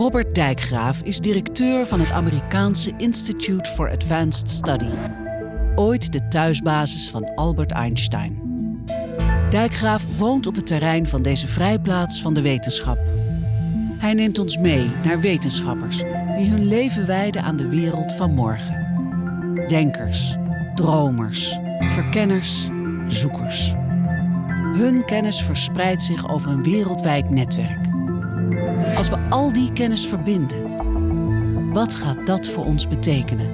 Robert Dijkgraaf is directeur van het Amerikaanse Institute for Advanced Study. Ooit de thuisbasis van Albert Einstein. Dijkgraaf woont op het terrein van deze vrijplaats van de wetenschap. Hij neemt ons mee naar wetenschappers die hun leven wijden aan de wereld van morgen. Denkers, dromers, verkenners, zoekers. Hun kennis verspreidt zich over een wereldwijd netwerk. Als we al die kennis verbinden, wat gaat dat voor ons betekenen?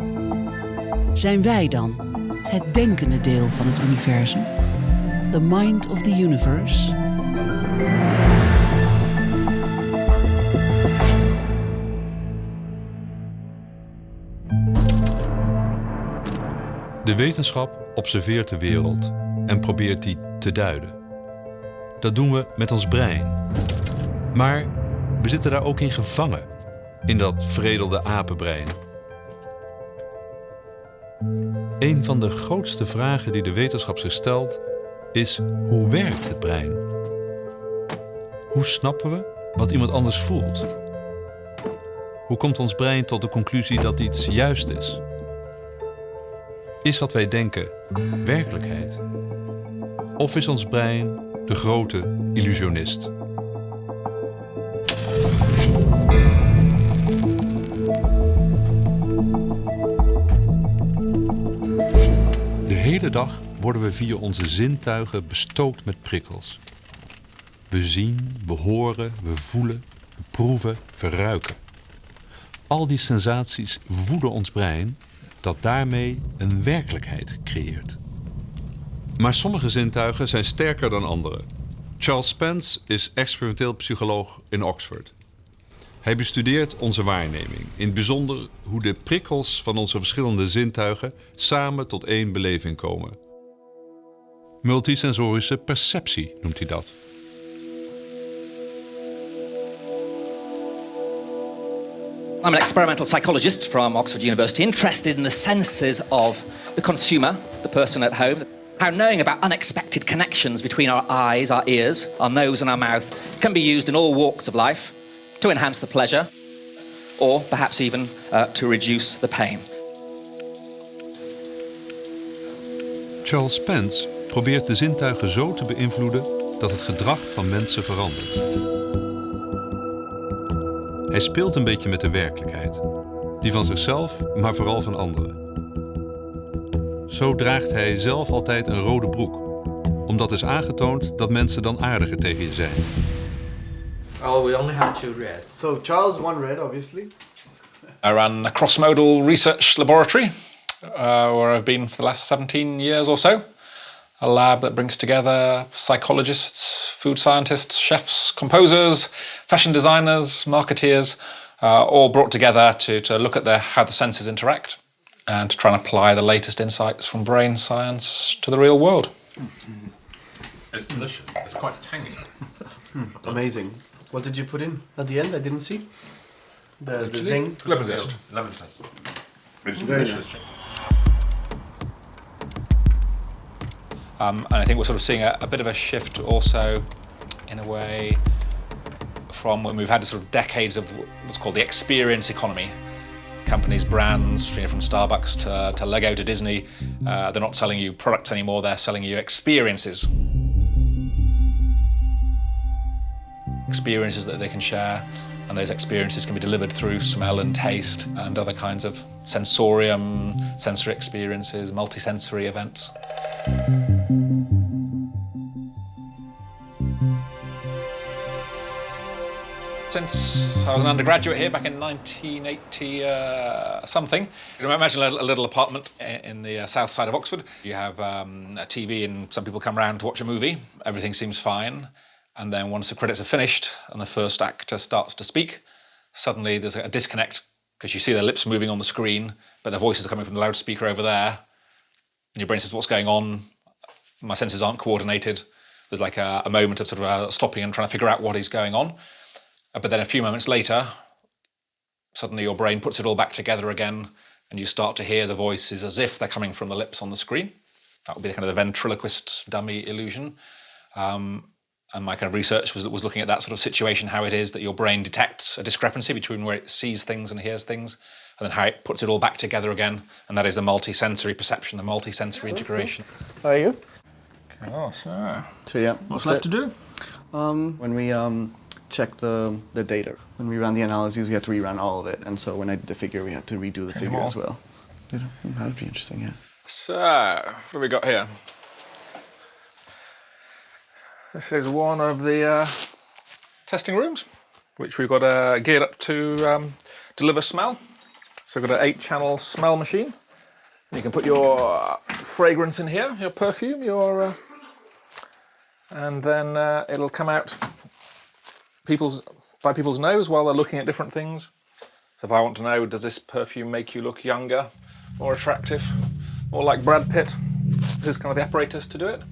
Zijn wij dan het denkende deel van het universum? The mind of the universe? De wetenschap observeert de wereld en probeert die te duiden. Dat doen we met ons brein. Maar we zitten daar ook in gevangen, in dat veredelde apenbrein. Een van de grootste vragen die de wetenschap zich stelt is: hoe werkt het brein? Hoe snappen we wat iemand anders voelt? Hoe komt ons brein tot de conclusie dat iets juist is? Is wat wij denken werkelijkheid? Of is ons brein de grote illusionist? De hele dag worden we via onze zintuigen bestookt met prikkels. We zien, we horen, we voelen, we proeven, we ruiken. Al die sensaties voeden ons brein dat daarmee een werkelijkheid creëert. Maar sommige zintuigen zijn sterker dan andere. Charles Spence is experimenteel psycholoog in Oxford. Hij bestudeert onze waarneming, in het bijzonder hoe de prikkels van onze verschillende zintuigen samen tot één beleving komen. Multisensorische perceptie noemt hij dat. I'm an experimental psychologist from Oxford University, interested in the senses of the consumer, the person at home. How knowing about unexpected connections between our eyes, our ears, our nose and our mouth can be used in all walks of life to enhance the pleasure or perhaps even to reduce the pain. Charles Spence probeert de zintuigen zo te beïnvloeden dat het gedrag van mensen verandert. Hij speelt een beetje met de werkelijkheid. Die van zichzelf, maar vooral van anderen. Zo draagt hij zelf altijd een rode broek. Omdat is aangetoond dat mensen dan aardiger tegen je zijn. Oh, we only have 2 red. So Charles, 1 red, obviously. I run a cross-modal research laboratory where I've been for the last 17 years or so. A lab that brings together psychologists, food scientists, chefs, composers, fashion designers, marketeers, all brought together to look at how the senses interact and to try and apply the latest insights from brain science to the real world. It's delicious. It's quite tangy. Amazing. What did you put in at the end? I didn't see. The zing. Lemon zest. Lemon zest. It's Very delicious. nice. And I think we're sort of seeing a bit of a shift also, in a way, from when we've had sort of decades of what's called the experience economy. Companies, brands, from Starbucks to Lego to Disney, they're not selling you products anymore, they're selling you experiences. Experiences that they can share, and those experiences can be delivered through smell and taste and other kinds of sensory experiences, multisensory events. Since I was an undergraduate here back in 1980 something, you know, imagine a little apartment in the south side of Oxford. You have a TV and some people come around to watch a movie. Everything seems fine. And then once the credits are finished and the first actor starts to speak, suddenly there's a disconnect because you see their lips moving on the screen, but their voices are coming from the loudspeaker over there. And your brain says, what's going on? My senses aren't coordinated. There's like a moment of sort of stopping and trying to figure out what is going on. But then a few moments later, suddenly your brain puts it all back together again and you start to hear the voices as if they're coming from the lips on the screen. That would be the kind of the ventriloquist dummy illusion. And my kind of research was looking at that sort of situation, how it is that your brain detects a discrepancy between where it sees things and hears things, and then how it puts it all back together again. And that is the multi-sensory perception, the multi-sensory integration. How are you? Oh, so Yeah. what's left to do? When we checked the data, when we ran the analyses, we had to rerun all of it. And so when I did the figure, we had to redo the figure as well. That would be interesting, yeah. So, what have we got here? This is one of the testing rooms, which we've got geared up to deliver smell. So we've got an 8-channel smell machine. You can put your fragrance in here, your perfume, and then it'll come out by people's nose while they're looking at different things. So if I want to know, does this perfume make you look younger, more attractive, more like Brad Pitt? This is kind of the apparatus to do it.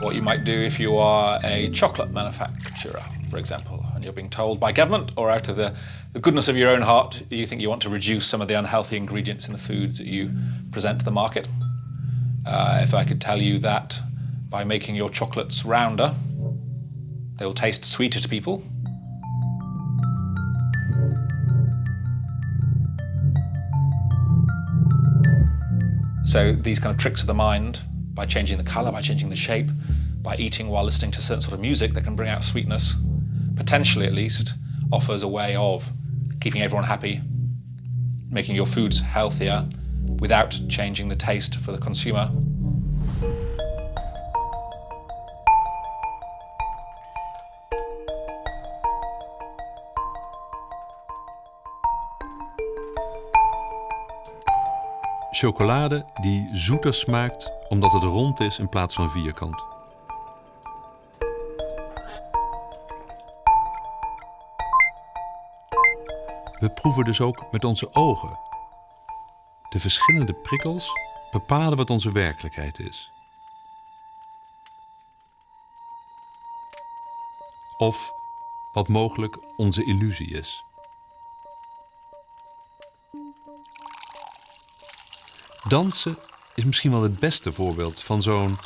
What you might do if you are a chocolate manufacturer, for example, and you're being told by government or out of the goodness of your own heart, you think you want to reduce some of the unhealthy ingredients in the foods that you present to the market. If I could tell you that by making your chocolates rounder, they will taste sweeter to people. So these kind of tricks of the mind, by changing the colour, by changing the shape, by eating while listening to certain sort of music that can bring out sweetness, potentially at least, offers a way of keeping everyone happy, making your foods healthier without changing the taste for the consumer. Chocolade die zoeter smaakt omdat het rond is in plaats van vierkant. We proeven dus ook met onze ogen. De verschillende prikkels bepalen wat onze werkelijkheid is. Of wat mogelijk onze illusie is. Dansen is misschien wel het beste voorbeeld van zo'n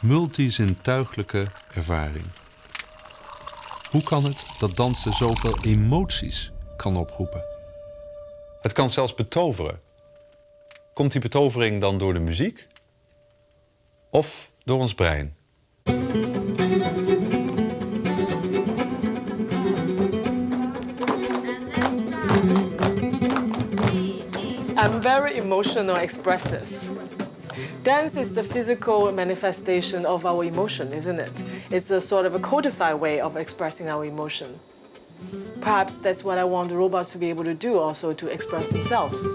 multizintuiglijke ervaring. Hoe kan het dat dansen zoveel emoties kan oproepen? Het kan zelfs betoveren. Komt die betovering dan door de muziek? Of door ons brein? I'm very emotional, expressive. Dance is the physical manifestation of our emotion, isn't it? It's a sort of a codified way of expressing our emotion. Perhaps that's what I want the robots to be able to do, also to express themselves.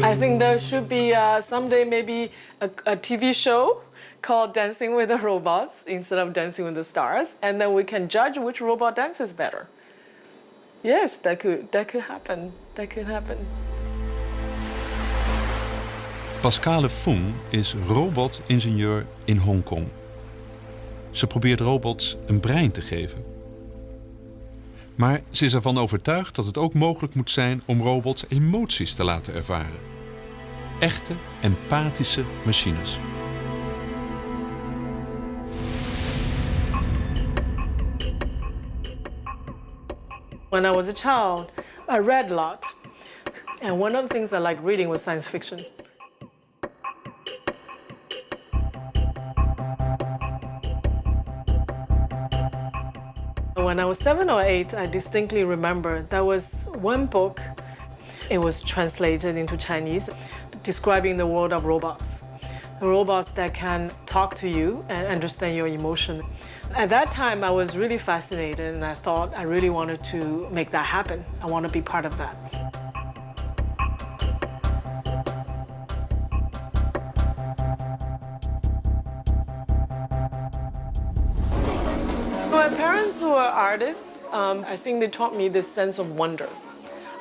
I think there should be someday maybe a TV show called Dancing with the Robots instead of Dancing with the Stars, and then we can judge which robot dances better. Yes, that could happen. That could happen. Pascale Fung is robot-ingenieur in Hongkong. Ze probeert robots een brein te geven. Maar ze is ervan overtuigd dat het ook mogelijk moet zijn om robots emoties te laten ervaren. Echte, empathische machines. When I was a child, I read a lot. And one of the things I liked reading was science fiction. When I was 7 or 8, I distinctly remember there was one book. It was translated into Chinese, describing the world of robots. Robots that can talk to you and understand your emotion. At that time, I was really fascinated, and I thought I really wanted to make that happen. I want to be part of that. My parents were artists. I think they taught me this sense of wonder.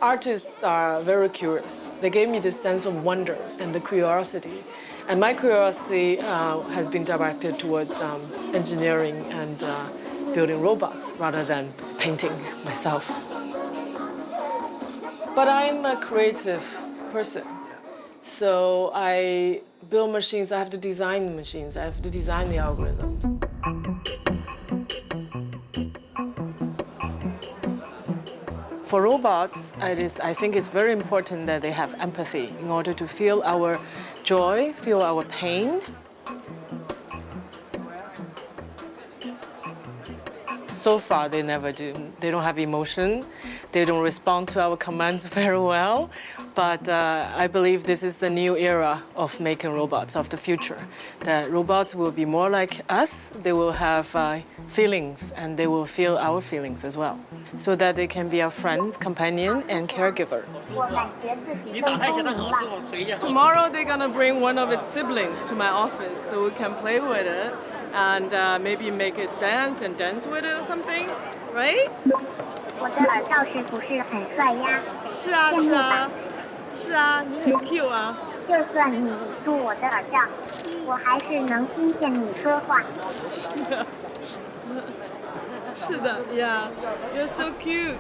Artists are very curious. They gave me this sense of wonder and the curiosity. And my curiosity has been directed towards engineering and building robots rather than painting myself. But I'm a creative person. So I build machines, I have to design the machines, I have to design the algorithms. For robots, I think it's very important that they have empathy in order to feel our joy, feel our pain. So far, they never do. They don't have emotion. They don't respond to our commands very well. But I believe this is the new era of making robots of the future. That robots will be more like us. They will have feelings, and they will feel our feelings as well, so that they can be our friends, companion, and caregiver. Tomorrow, they're gonna bring one of its siblings to my office so we can play with it and maybe make it dance and dance with it or something, right? 我的耳罩是不是很帅呀？是啊，是啊，是啊，你很 cute 啊。就算你住我的耳罩，我还是能听见你说话。是的 ，Yeah, you're so cute.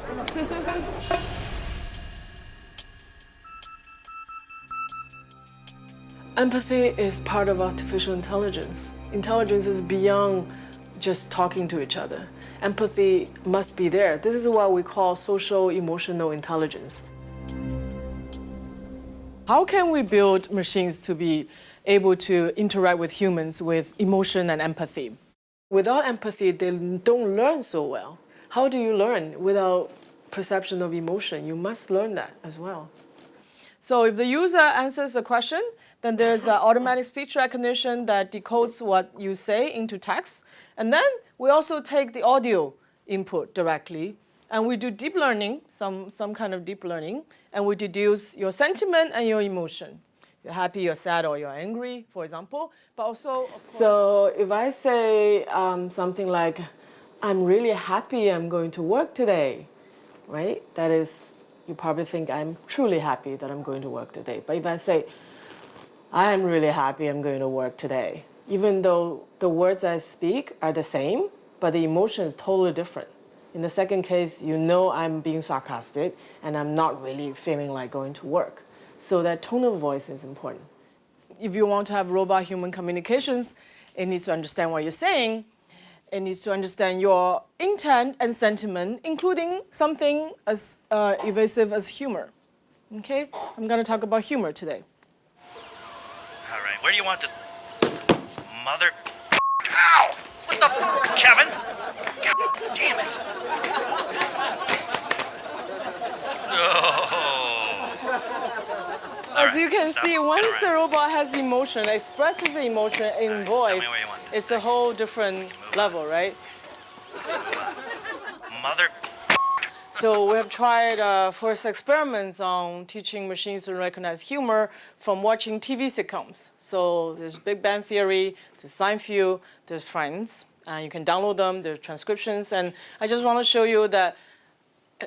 Empathy is part of artificial intelligence. Intelligence is beyond just talking to each other. Empathy must be there. This is what we call social emotional intelligence. How can we build machines to be able to interact with humans with emotion and empathy? Without empathy, they don't learn so well. How do you learn without perception of emotion? You must learn that as well. So if the user answers a question, then there's automatic speech recognition that decodes what you say into text. And then we also take the audio input directly, and we do deep learning, some kind of deep learning, and we deduce your sentiment and your emotion. You're happy, you're sad, or you're angry, for example. But also, of course, so if I say something like, I'm really happy I'm going to work today, right? That is, you probably think I'm truly happy that I'm going to work today. But if I say, I am really happy I'm going to work today, even though the words I speak are the same, but the emotion is totally different. In the second case, you know I'm being sarcastic and I'm not really feeling like going to work. So that tone of voice is important. If you want to have robot-human communications, it needs to understand what you're saying. It needs to understand your intent and sentiment, including something as evasive as humor. Okay? I'm going to talk about humor today. All right, where do you want this? Mother... Ow! What the... Kevin? God damn it. As you can see, once the robot has emotion, expresses the emotion in voice, it's a whole different level, right? Mother... So we have tried first experiments on teaching machines to recognize humor from watching TV sitcoms. So there's Big Bang Theory, there's Seinfeld, there's Friends. You can download them, there's transcriptions. And I just want to show you that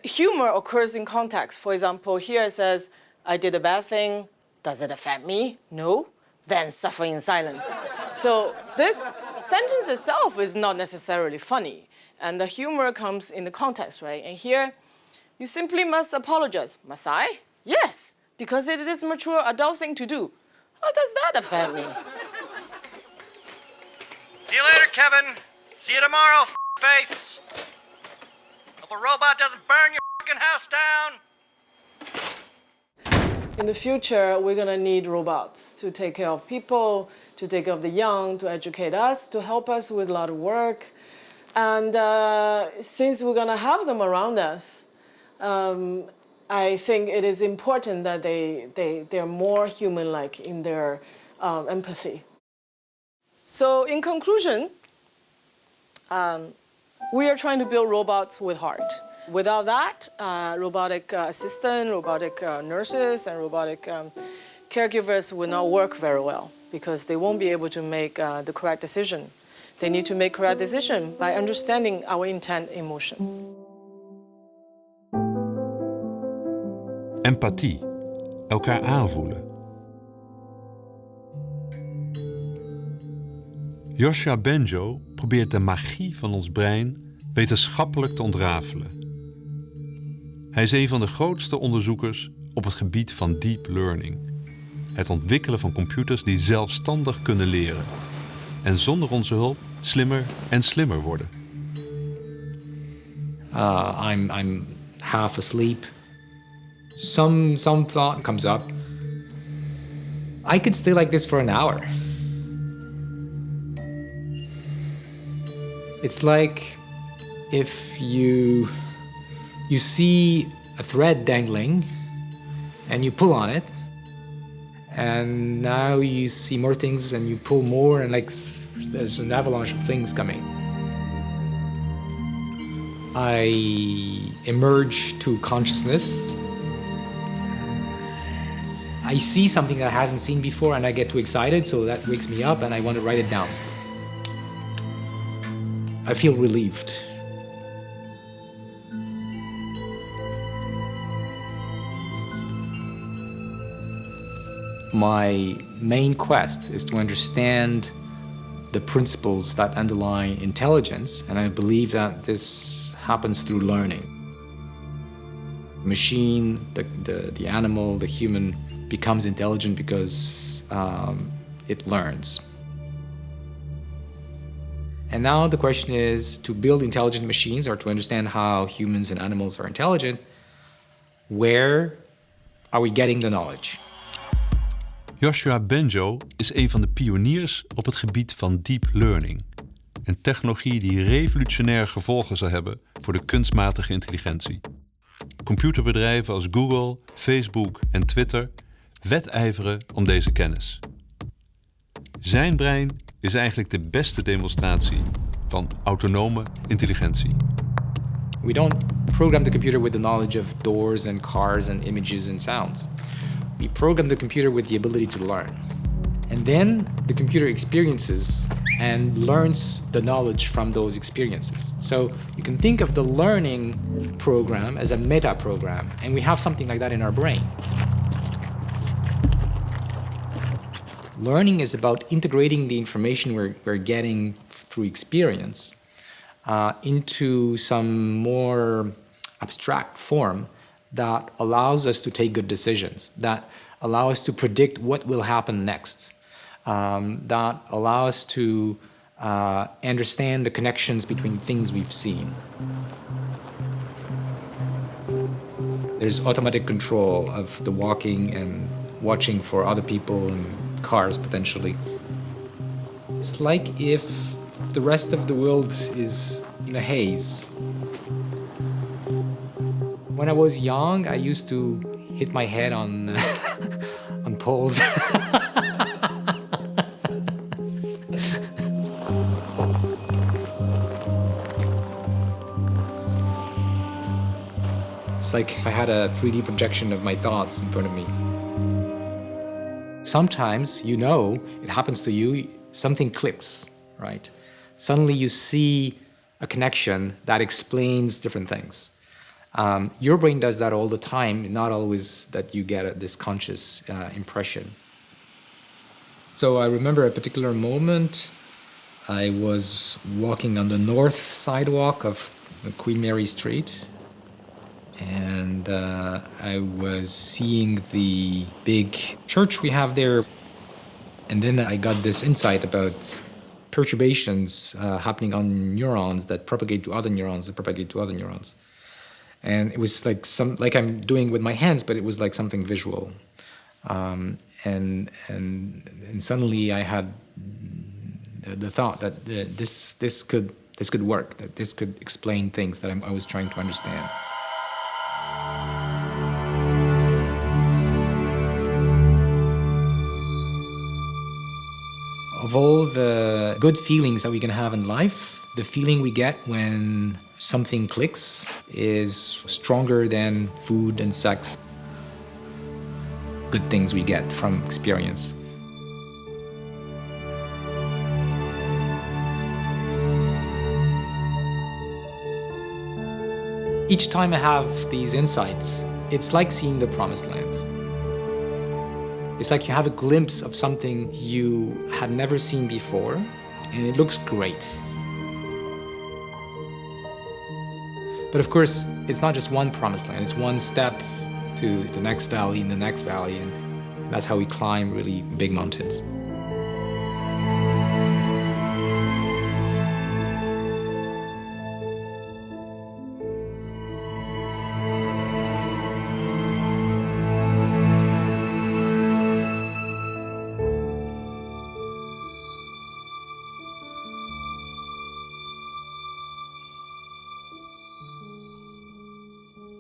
humor occurs in context. For example, here it says, I did a bad thing. Does it affect me? No. Then suffer in silence. So this sentence itself is not necessarily funny. And the humor comes in the context, right? And here, you simply must apologize. Must I? Yes, because it is a mature adult thing to do. How does that affect me? See you later, Kevin. See you tomorrow, face. Hope a robot doesn't burn your fucking house down. In the future, we're gonna need robots to take care of people, to take care of the young, to educate us, to help us with a lot of work. And since we're gonna have them around us, I think it is important that they're more human-like in their empathy. So in conclusion, we are trying to build robots with heart. Without that, robotic assistant, robotic nurses, and robotic caregivers will not work very well because they won't be able to make the correct decision. They need to make correct decision by understanding our intent, emotion. Empathie. Elkaar aanvoelen. Joshua Bengio probeert de magie van ons brein wetenschappelijk te ontrafelen. Hij is een van de grootste onderzoekers op het gebied van deep learning. Het ontwikkelen van computers die zelfstandig kunnen leren. En zonder onze hulp slimmer en slimmer worden. I'm half asleep. Some thought comes up. I could stay like this for an hour. It's like if you see a thread dangling and you pull on it, and now you see more things and you pull more, and like there's an avalanche of things coming. I emerge to consciousness. I see something that I haven't seen before and I get too excited, so that wakes me up and I want to write it down. I feel relieved. My main quest is to understand the principles that underlie intelligence, and I believe that this happens through learning. The machine, the animal, the human becomes intelligent because it learns. And now the question is, to build intelligent machines or to understand how humans and animals are intelligent, where are we getting the knowledge? Joshua Bengio is een van de pioniers op het gebied van deep learning. Een technologie die revolutionaire gevolgen zal hebben voor de kunstmatige intelligentie. Computerbedrijven als Google, Facebook en Twitter wedijveren om deze kennis. Zijn brein is eigenlijk de beste demonstratie van autonome intelligentie. We don't program the computer with the knowledge of doors and cars and images and sounds. We program the computer with the ability to learn. And then the computer experiences and learns the knowledge from those experiences. So you can think of the learning program as a meta program, and we have something like that in our brain. Learning is about integrating the information we're getting through experience into some more abstract form that allows us to take good decisions, that allow us to predict what will happen next, that allow us to understand the connections between things we've seen. There's automatic control of the walking and watching for other people and cars, potentially. It's like if the rest of the world is in a haze. When I was young, I used to hit my head on on poles. It's like if I had a 3D projection of my thoughts in front of me. Sometimes, you know, it happens to you, something clicks, right? Suddenly you see a connection that explains different things. Your brain does that all the time, not always that you get this conscious impression. So I remember a particular moment. I was walking on the north sidewalk of Queen Mary Street, and I was seeing the big church we have there. And then I got this insight about perturbations happening on neurons that propagate to other neurons, that propagate to other neurons. And it was like I'm doing with my hands, but it was like something visual. And suddenly I had the thought that this could work, that this could explain things that I was trying to understand. Of all the good feelings that we can have in life, the feeling we get when something clicks is stronger than food and sex. Good things we get from experience. Each time I have these insights, it's like seeing the promised land. It's like you have a glimpse of something you had never seen before, and it looks great. But of course, it's not just one promised land. It's one step to the next valley and the next valley. And that's how we climb really big mountains.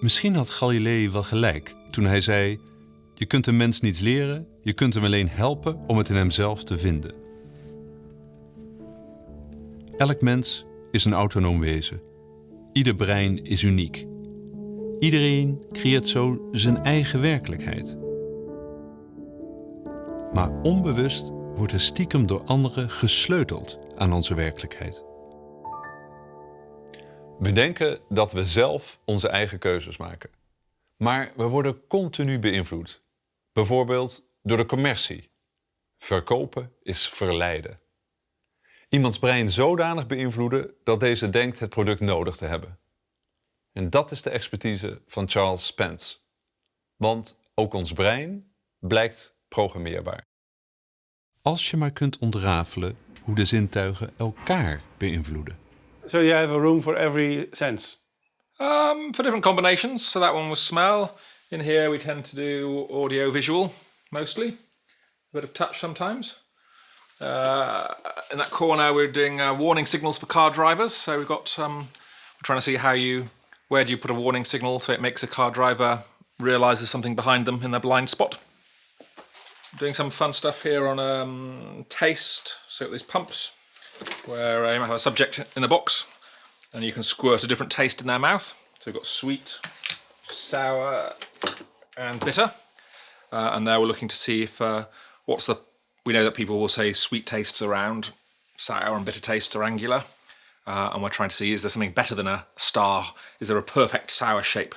Misschien had Galilei wel gelijk toen hij zei: je kunt een mens niets leren, je kunt hem alleen helpen om het in hemzelf te vinden. Elk mens is een autonoom wezen. Ieder brein is uniek. Iedereen creëert zo zijn eigen werkelijkheid. Maar onbewust wordt er stiekem door anderen gesleuteld aan onze werkelijkheid. We denken dat we zelf onze eigen keuzes maken. Maar we worden continu beïnvloed. Bijvoorbeeld door de commercie. Verkopen is verleiden. Iemands brein zodanig beïnvloeden dat deze denkt het product nodig te hebben. En dat is de expertise van Charles Spence. Want ook ons brein blijkt programmeerbaar. Als je maar kunt ontrafelen hoe de zintuigen elkaar beïnvloeden. So you have a room for every sense? For different combinations. So that one was smell. In here we tend to do audio-visual, mostly. A bit of touch sometimes. In that corner we're doing warning signals for car drivers. So we've got, we're trying to see where do you put a warning signal so it makes a car driver realise there's something behind them in their blind spot. Doing some fun stuff here on taste. So these pumps, where you have a subject in a box and you can squirt a different taste in their mouth. So we've got sweet, sour and bitter. And there we're looking to see if we know that people will say sweet tastes are round, sour and bitter tastes are angular. And we're trying to see, is there something better than a star? Is there a perfect sour shape?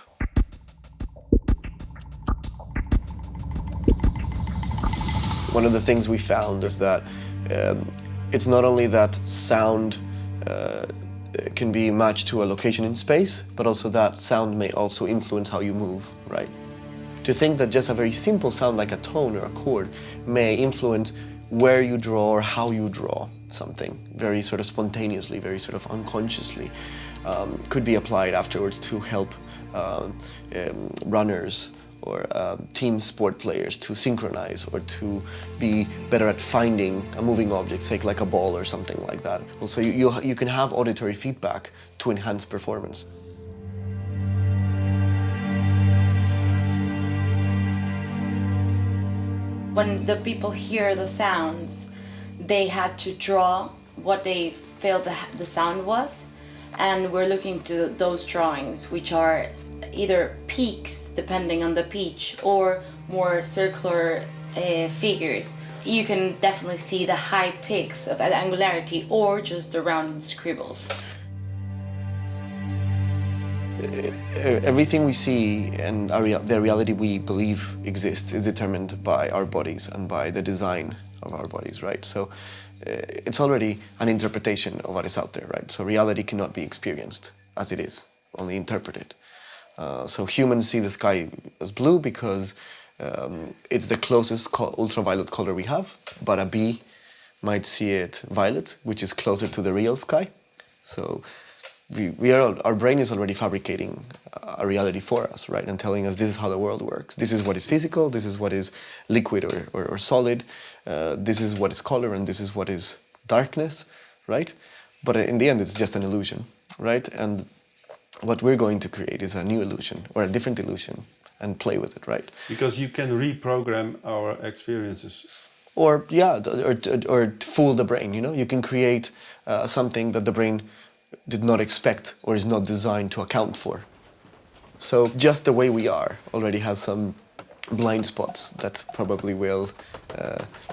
One of the things we found is that it's not only that sound can be matched to a location in space, but also that sound may also influence how you move, right? To think that just a very simple sound like a tone or a chord may influence where you draw or how you draw something very sort of spontaneously, very sort of unconsciously, could be applied afterwards to help runners or team sport players to synchronize or to be better at finding a moving object, say like a ball or something like that. Also, you can have auditory feedback to enhance performance. When the people hear the sounds, they had to draw what they felt the sound was, and we're looking to those drawings, which are either peaks, depending on the pitch, or more circular figures. You can definitely see the high peaks of angularity or just the rounded scribbles. Everything we see and the reality we believe exists is determined by our bodies and by the design of our bodies, right? So it's already an interpretation of what is out there, right? So reality cannot be experienced as it is, only interpreted. So humans see the sky as blue because it's the closest ultraviolet color we have, but a bee might see it violet, which is closer to the real sky. So our brain is already fabricating a reality for us, right? And telling us this is how the world works. This is what is physical, this is what is liquid or solid, this is what is color, and this is what is darkness, right? But in the end, it's just an illusion, right? And what we're going to create is a new illusion or a different illusion and play with it, right? Because you can reprogram our experiences. Or fool the brain, you know? You can create something that the brain did not expect or is not designed to account for. So just the way we are already has some blind spots that probably will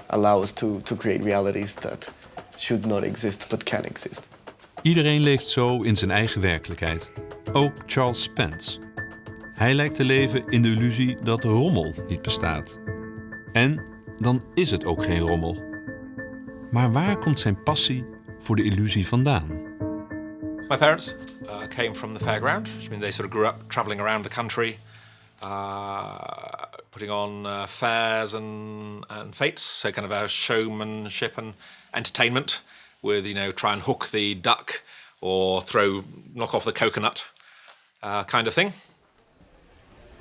allow us to create realities that should not exist but can exist. Iedereen leeft zo in zijn eigen werkelijkheid. Ook Charles Spence. Hij lijkt te leven in de illusie dat rommel niet bestaat. En dan is het ook geen rommel. Maar waar komt zijn passie voor de illusie vandaan? My parents came from the fairground, which means they sort of grew up travelling around the country, putting on fairs and fetes, so kind of a showmanship and entertainment with, try and hook the duck or knock off the coconut kind of thing.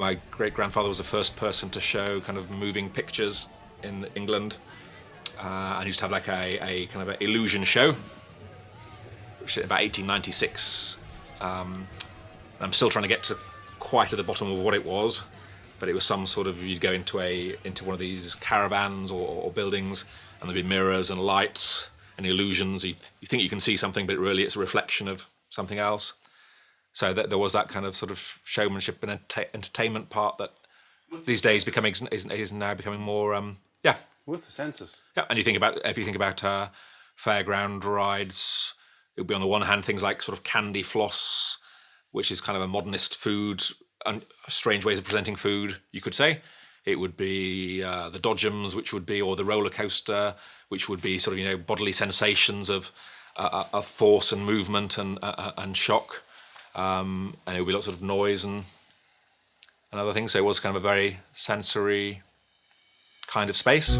My great-grandfather was the first person to show kind of moving pictures in England, and he used to have like a kind of an illusion show, which is about 1896. I'm still trying to get to quite at the bottom of what it was, but it was some sort of, you'd go into one of these caravans or buildings, and there'd be mirrors and lights and illusions. You think you can see something, but really it's a reflection of something else. So there was that kind of sort of showmanship and entertainment part that these days is now becoming more with the senses. Yeah, and if you think about fairground rides, it would be on the one hand things like sort of candy floss, which is kind of a modernist food and strange ways of presenting food, you could say. It would be the dodgems, or the roller coaster, which would be sort of bodily sensations of force and movement and shock, and it would be lots of noise and other things. So it was kind of a very sensory kind of space.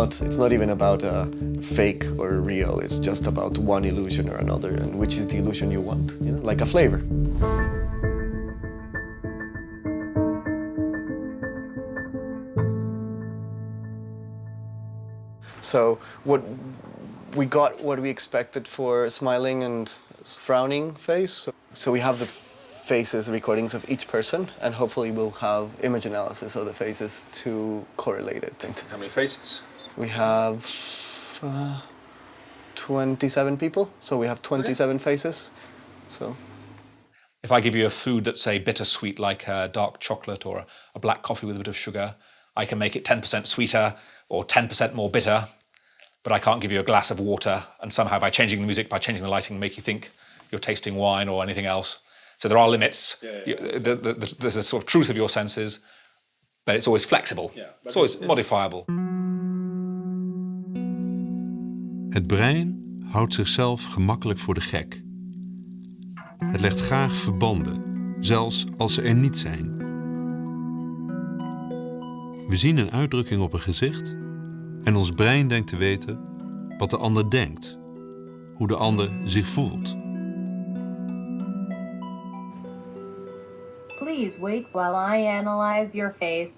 It's not even about fake or real. It's just about one illusion or another, and which is the illusion you want, like a flavor. So what we expected for smiling and frowning face. So we have the faces recordings of each person, and hopefully we'll have image analysis of the faces to correlate it. How many faces? We have 27 people, so we have 27 faces. So, if I give you a food that's, say, bittersweet, like dark chocolate or a black coffee with a bit of sugar, I can make it 10% sweeter or 10% more bitter, but I can't give you a glass of water and somehow by changing the music, by changing the lighting, make you think you're tasting wine or anything else. So there are limits. There's a sort of truth of your senses, but it's always flexible. It's always modifiable. Het brein houdt zichzelf gemakkelijk voor de gek. Het legt graag verbanden, zelfs als ze er niet zijn. We zien een uitdrukking op een gezicht en ons brein denkt te weten wat de ander denkt, hoe de ander zich voelt. Please wait while I analyze your face.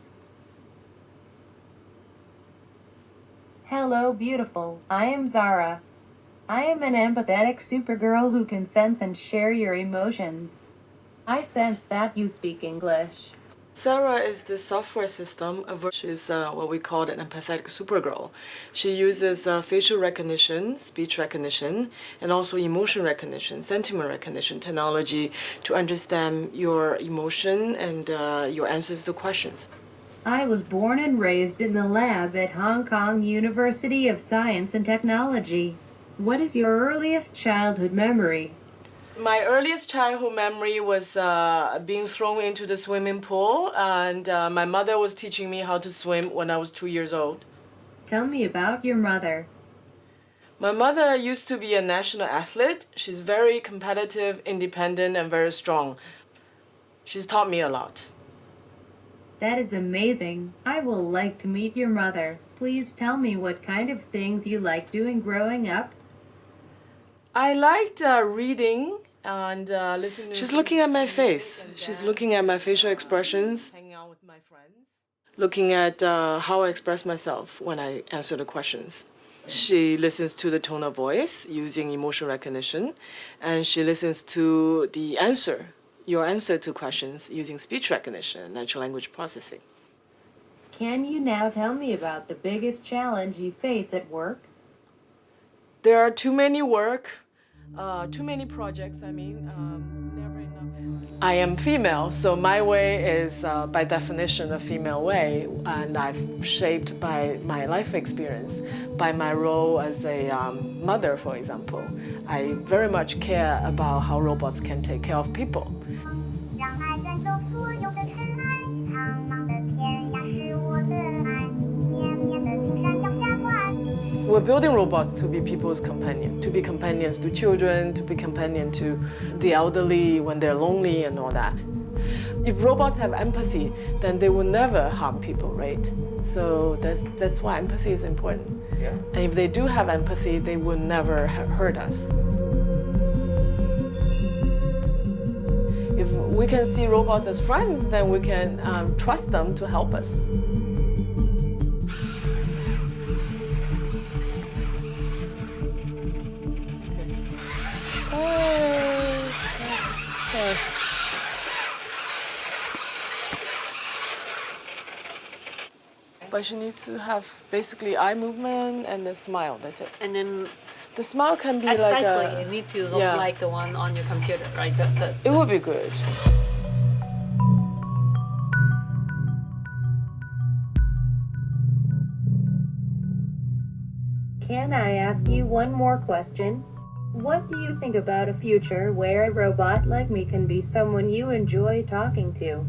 Hello, beautiful. I am Zara. I am an empathetic supergirl who can sense and share your emotions. I sense that you speak English. Sarah is the software system of which is what we call an empathetic supergirl. She uses facial recognition, speech recognition, and also emotion recognition, sentiment recognition technology to understand your emotion and your answers to questions. I was born and raised in the lab at Hong Kong University of Science and Technology. What is your earliest childhood memory? My earliest childhood memory was being thrown into the swimming pool, and my mother was teaching me how to swim when I was 2 years old. Tell me about your mother. My mother used to be a national athlete. She's very competitive, independent, and very strong. She's taught me a lot. That is amazing. I will like to meet your mother. Please tell me what kind of things you like doing growing up. I liked reading and listening. She's looking at my face. She's looking at my facial expressions. Hanging out with my friends. Looking at how I express myself when I answer the questions. She listens to the tone of voice using emotion recognition, and she listens to the answer, your answer to questions using speech recognition, natural language processing. Can you now tell me about the biggest challenge you face at work? There are too many projects, never enough. I am female, so my way is by definition a female way, and I've shaped by my life experience, by my role as a mother, for example. I very much care about how robots can take care of people. 让爱转走所有的尘埃，苍茫的天涯是我的爱，绵绵的青山脚下关。 We're building robots to be people's companion, to be companions to children, to be companion to the elderly when they're lonely and all that. If robots have empathy, then they will never harm people, right? So that's why empathy is important. Yeah. And if they do have empathy, they will never hurt us. If we can see robots as friends, then we can trust them to help us. But she needs to have basically eye movement and a smile, that's it. And then the smile can be like aesthetically, you need to look like the one on your computer, right? It would be good. Can I ask you one more question? What do you think about a future where a robot like me can be someone you enjoy talking to?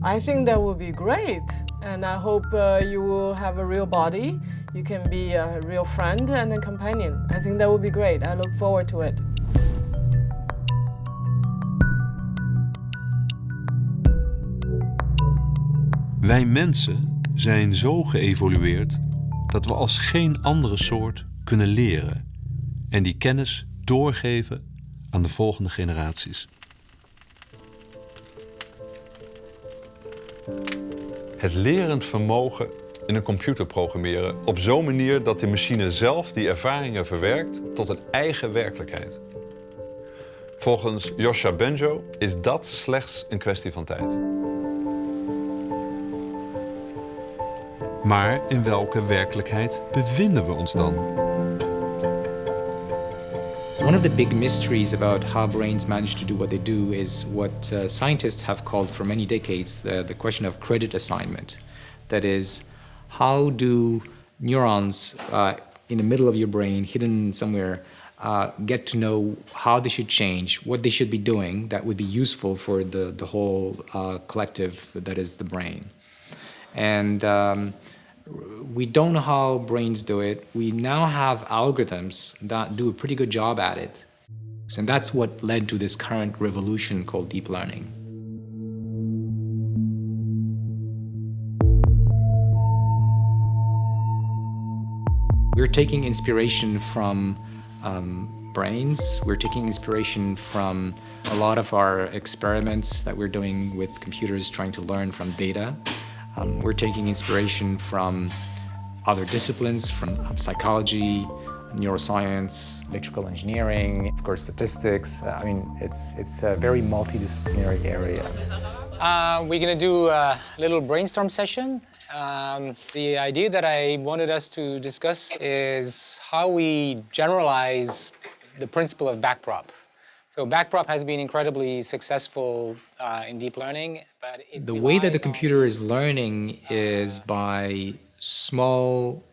I think that would be great. And I hope you will have a real body. You can be a real friend and a companion. I think that would be great. I look forward to it. Wij mensen zijn zo geëvolueerd dat we als geen andere soort kunnen leren en die kennis doorgeven aan de volgende generaties. Het lerend vermogen in een computer programmeren op zo'n manier dat de machine zelf die ervaringen verwerkt tot een eigen werkelijkheid. Volgens Joscha Bengio is dat slechts een kwestie van tijd. Maar in welke werkelijkheid bevinden we ons dan? One of the big mysteries about how brains manage to do what they do is what scientists have called for many decades the question of credit assignment. That is, how do neurons in the middle of your brain, hidden somewhere, get to know how they should change, what they should be doing that would be useful for the whole collective that is the brain. And we don't know how brains do it. We now have algorithms that do a pretty good job at it. And that's what led to this current revolution called deep learning. We're taking inspiration from brains. We're taking inspiration from a lot of our experiments that we're doing with computers trying to learn from data. We're taking inspiration from other disciplines, from psychology, neuroscience, electrical engineering, of course, statistics. I mean, it's a very multidisciplinary area. We're going to do a little brainstorm session. The idea that I wanted us to discuss is how we generalize the principle of backprop. So backprop has been incredibly successful in deep learning, but the way that the computer is learning is by small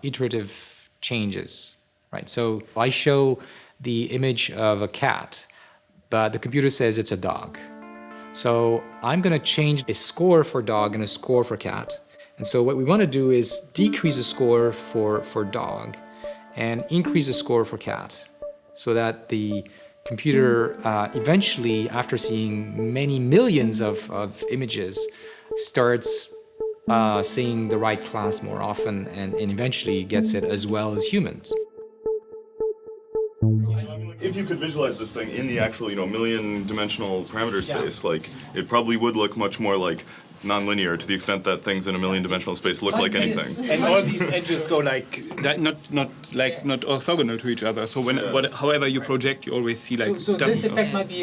iterative changes, right? So I show the image of a cat, but the computer says it's a dog. So I'm going to change a score for dog and a score for cat. And so what we want to do is decrease the score for dog and increase the score for cat, so that the computer eventually, after seeing many millions of images, starts seeing the right class more often and eventually gets it as well as humans. If you could visualize this thing in the actual, million-dimensional parameter space, like, it probably would look much more like non-linear to the extent that things in a million-dimensional space look like anything. And all these edges go like that, not orthogonal to each other. So however you project, you always see like. So this effect might be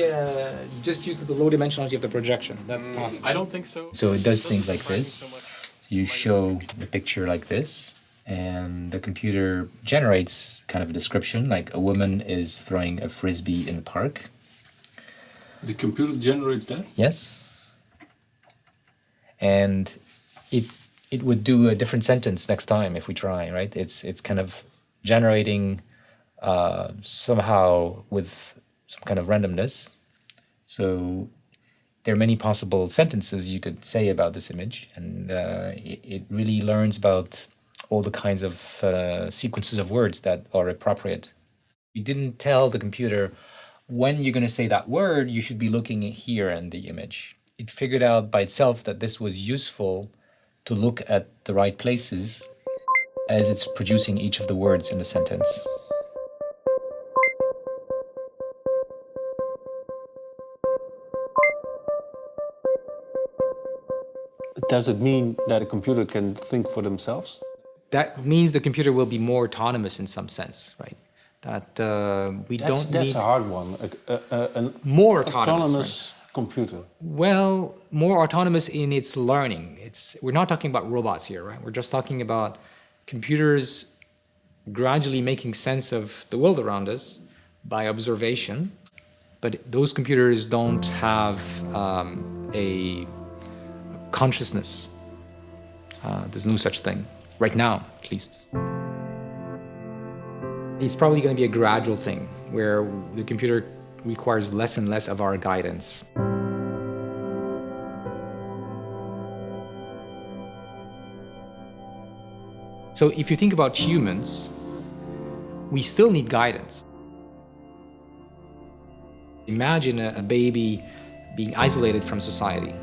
just due to the low dimensionality of the projection. That's possible. I don't think so. So it does things like this. You show the picture like this, and the computer generates kind of a description, like a woman is throwing a frisbee in the park. The computer generates that? Yes. And it would do a different sentence next time if we try, right? It's kind of generating somehow with some kind of randomness. So there are many possible sentences you could say about this image, and it really learns about all the kinds of sequences of words that are appropriate. We didn't tell the computer, when you're going to say that word, you should be looking here in the image. It figured out by itself that this was useful to look at the right places as it's producing each of the words in the sentence. Does it mean that a computer can think for themselves? That means the computer will be more autonomous in some sense, right? That That's a hard one. More autonomous, right? Computer. Well, more autonomous in its learning. We're not talking about robots here, right? We're just talking about computers gradually making sense of the world around us by observation. But those computers don't have a consciousness. There's no such thing, right now, at least. It's probably going to be a gradual thing where the computer requires less and less of our guidance. So if you think about humans, we still need guidance. Imagine a baby being isolated from society.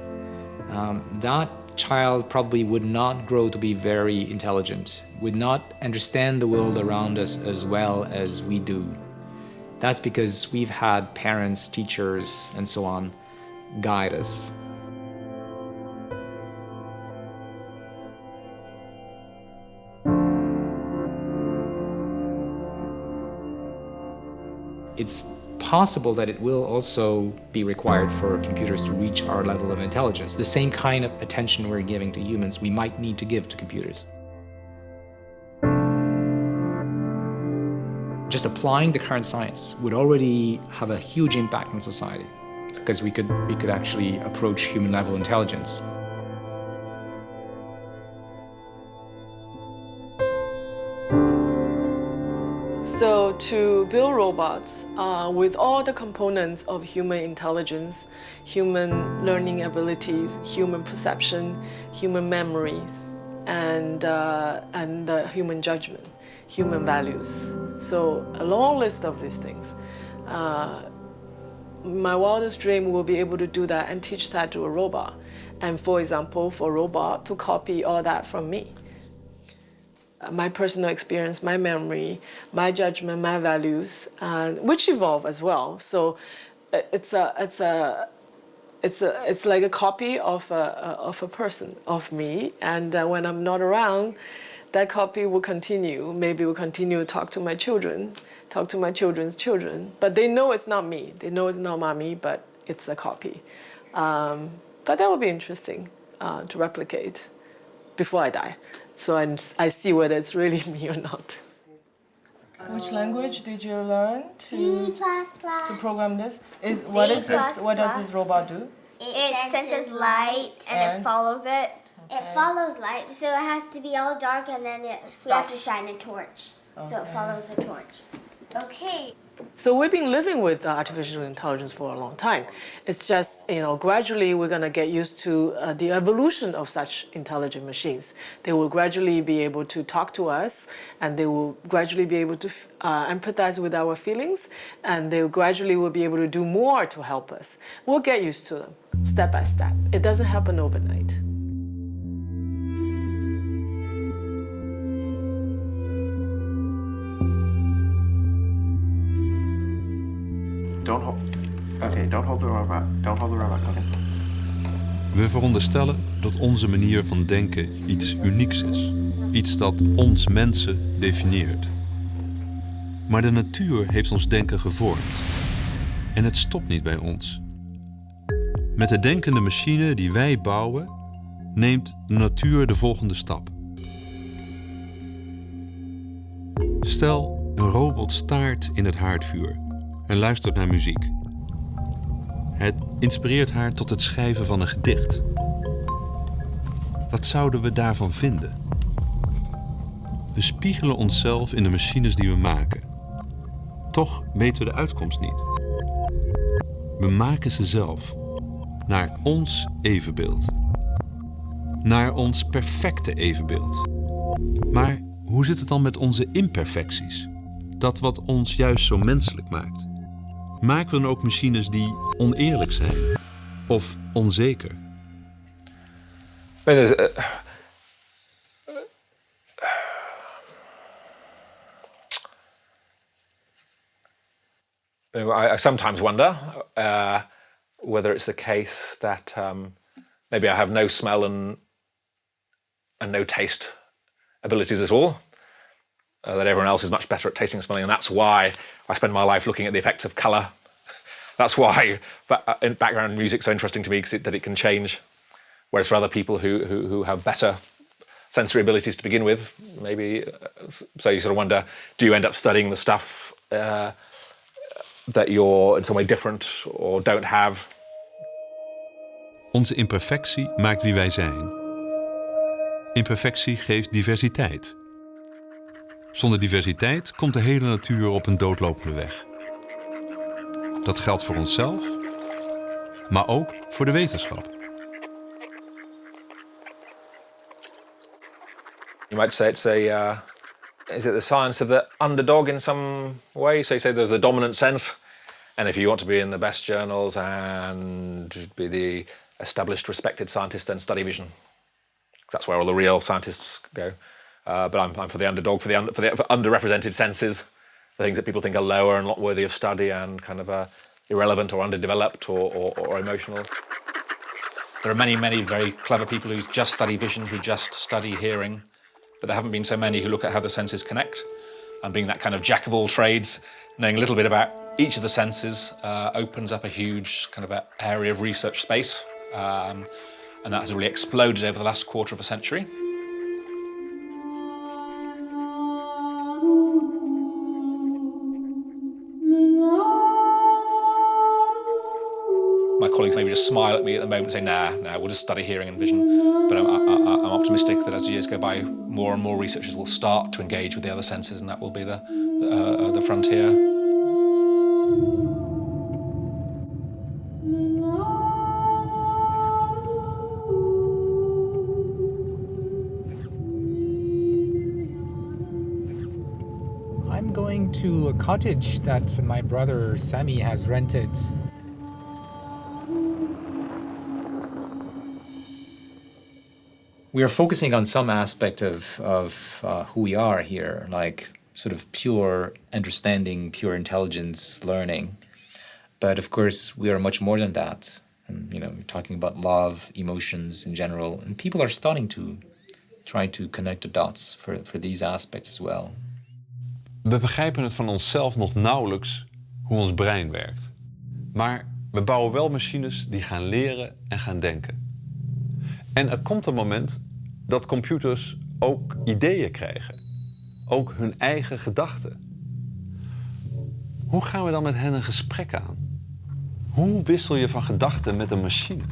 That child probably would not grow to be very intelligent, would not understand the world around us as well as we do. That's because we've had parents, teachers, and so on guide us. It's possible that it will also be required for computers to reach our level of intelligence. The same kind of attention we're giving to humans, we might need to give to computers. Just applying the current science would already have a huge impact on society, because we could actually approach human level intelligence. So to build robots with all the components of human intelligence, human learning abilities, human perception, human memories, and human judgment, human values. So a long list of these things. My wildest dream will be able to do that and teach that to a robot. And for example, for a robot to copy all that from me. My personal experience, my memory, my judgment, my values, which evolve as well. So it's like a copy of a person, of me. And when I'm not around, that copy will continue. Maybe will continue to talk to my children, talk to my children's children. But they know it's not me. They know it's not mommy, but it's a copy. But that would be interesting to replicate before I die. So I see whether it's really me or not. Which language did you learn to program this? What is this? What does this robot do? It senses light and it follows it. It follows light, so it has to be all dark, and then we have to shine a torch. Okay. So it follows the torch. Okay. So we've been living with artificial intelligence for a long time. It's just, gradually we're going to get used to the evolution of such intelligent machines. They will gradually be able to talk to us, and they will gradually be able to empathize with our feelings, and they gradually will be able to do more to help us. We'll get used to them, step by step. It doesn't happen overnight. Don't hold the robot. Don't hold the robot. Okay. We veronderstellen dat onze manier van denken iets unieks is. Iets dat ons mensen definieert. Maar de natuur heeft ons denken gevormd. En het stopt niet bij ons. Met de denkende machine die wij bouwen, neemt de natuur de volgende stap. Stel, een robot staart in het haardvuur en luistert naar muziek. Het inspireert haar tot het schrijven van een gedicht. Wat zouden we daarvan vinden? We spiegelen onszelf in de machines die we maken. Toch weten we de uitkomst niet. We maken ze zelf. Naar ons evenbeeld. Naar ons perfecte evenbeeld. Maar hoe zit het dan met onze imperfecties? Dat wat ons juist zo menselijk maakt. Maken we dan ook machines die oneerlijk zijn? Of onzeker? I sometimes wonder whether it's the case that maybe I have no smell and no taste abilities at all. That everyone else is much better at tasting and smelling, and that's why I spend my life looking at the effects of colour. That's why background music's so interesting to me, because that it can change. Whereas for other people who have better sensory abilities to begin with, maybe, so you sort of wonder, do you end up studying the stuff that you're in some way different or don't have? Onze imperfectie maakt wie wij zijn. Imperfectie geeft diversiteit. Zonder diversiteit komt de hele natuur op een doodlopende weg. Dat geldt voor onszelf, maar ook voor de wetenschap. You might say it's is it the science of the underdog in some way? So you say there's a dominant sense, and if you want to be in the best journals and be the established, respected scientist, then study vision. That's where all the real scientists go. But I'm for the underdog, for the underrepresented senses, the things that people think are lower and not worthy of study and kind of irrelevant or underdeveloped or emotional. There are many very clever people who just study vision, who just study hearing, but there haven't been so many who look at how the senses connect. And being that kind of jack of all trades, knowing a little bit about each of the senses opens up a huge kind of area of research space. And that has really exploded over the last quarter of a century. My colleagues maybe just smile at me at the moment and say, nah, we'll just study hearing and vision. But I'm optimistic that as the years go by, more and more researchers will start to engage with the other senses, and that will be the frontier. I'm going to a cottage that my brother Sammy has rented. We are focusing on some aspect of who we are here, like sort of pure understanding, pure intelligence, learning. But of course, we are much more than that. And, we're talking about love, emotions in general. And people are starting to try to connect the dots for these aspects as well. We begrijpen het van onszelf nog nauwelijks hoe ons brein werkt. Maar we bouwen wel machines die gaan leren en gaan denken. En er komt een moment dat computers ook ideeën krijgen. Ook hun eigen gedachten. Hoe gaan we dan met hen een gesprek aan? Hoe wissel je van gedachten met een machine?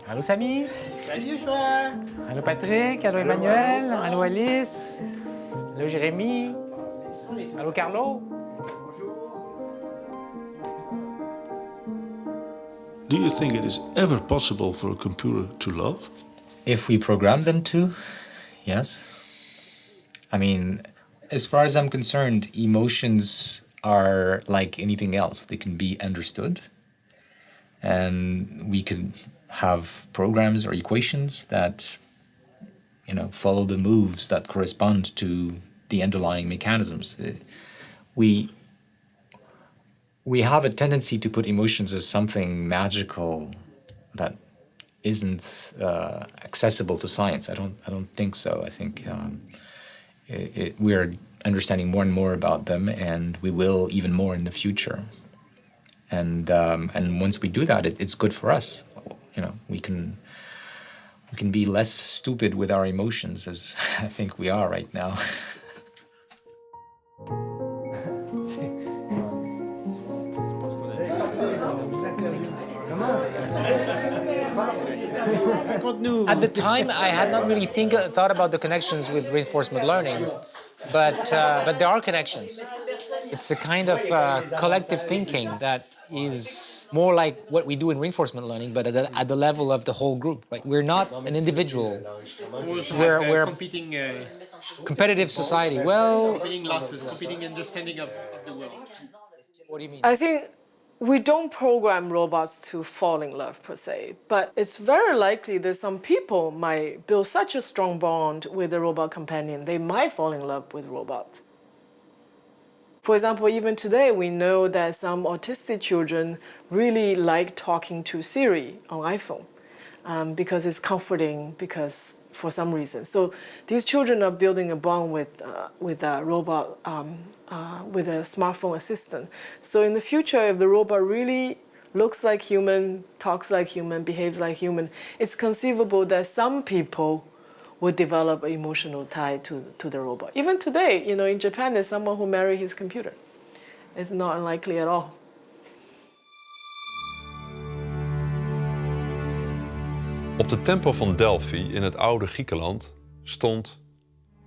Hallo Samy. Salut Joshua. Hallo Patrick. Hallo Emmanuel. Hallo Alice. Hallo Jérémy. Hallo Carlo. Do you think it is ever possible for a computer to love? If we program them to, yes. I mean, as far as I'm concerned, emotions are like anything else. They can be understood. And we could have programs or equations that, follow the moves that correspond to the underlying mechanisms. We have a tendency to put emotions as something magical that isn't accessible to science. I don't think so. I think we're understanding more and more about them, and we will even more in the future. And once we do that, it's good for us. We can be less stupid with our emotions, as I think we are right now. At the time, I had not really thought about the connections with reinforcement learning, but there are connections. It's a kind of collective thinking that is more like what we do in reinforcement learning, but at the level of the whole group. Right? We're not an individual. We're competing. Competitive society. Well, Competing losses, competing understanding of the world. What do you mean? I think we don't program robots to fall in love per se, but it's very likely that some people might build such a strong bond with a robot companion, they might fall in love with robots. For example, even today, we know that some autistic children really like talking to Siri on iPhone because it's comforting, because for some reason. So these children are building a bond with a robot, with a smartphone assistant. So in the future, if the robot really looks like human, talks like human, behaves like human, it's conceivable that some people would develop an emotional tie to the robot. Even today, in Japan, there's someone who married his computer. It's not unlikely at all. Op de tempel van Delphi in het oude Griekenland stond: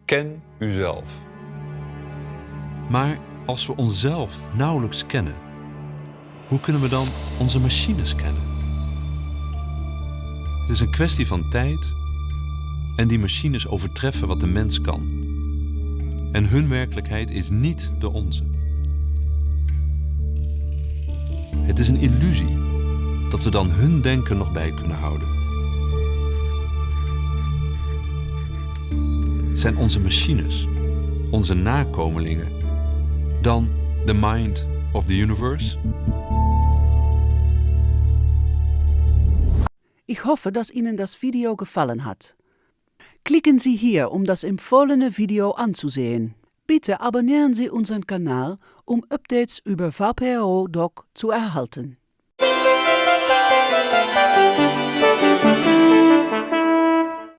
ken uzelf. Maar als we onszelf nauwelijks kennen, hoe kunnen we dan onze machines kennen? Het is een kwestie van tijd en die machines overtreffen wat de mens kan. En hun werkelijkheid is niet de onze. Het is een illusie dat we dan hun denken nog bij kunnen houden. Zijn onze machines, onze nakomelingen, dan the mind of the universe? Ich hoffe, dass Ihnen das Video gefallen hat. Klicken Sie hier, um das empfohlene Video anzusehen. Bitte abonnieren Sie unseren Kanal, um Updates über VPRO Dok zu erhalten.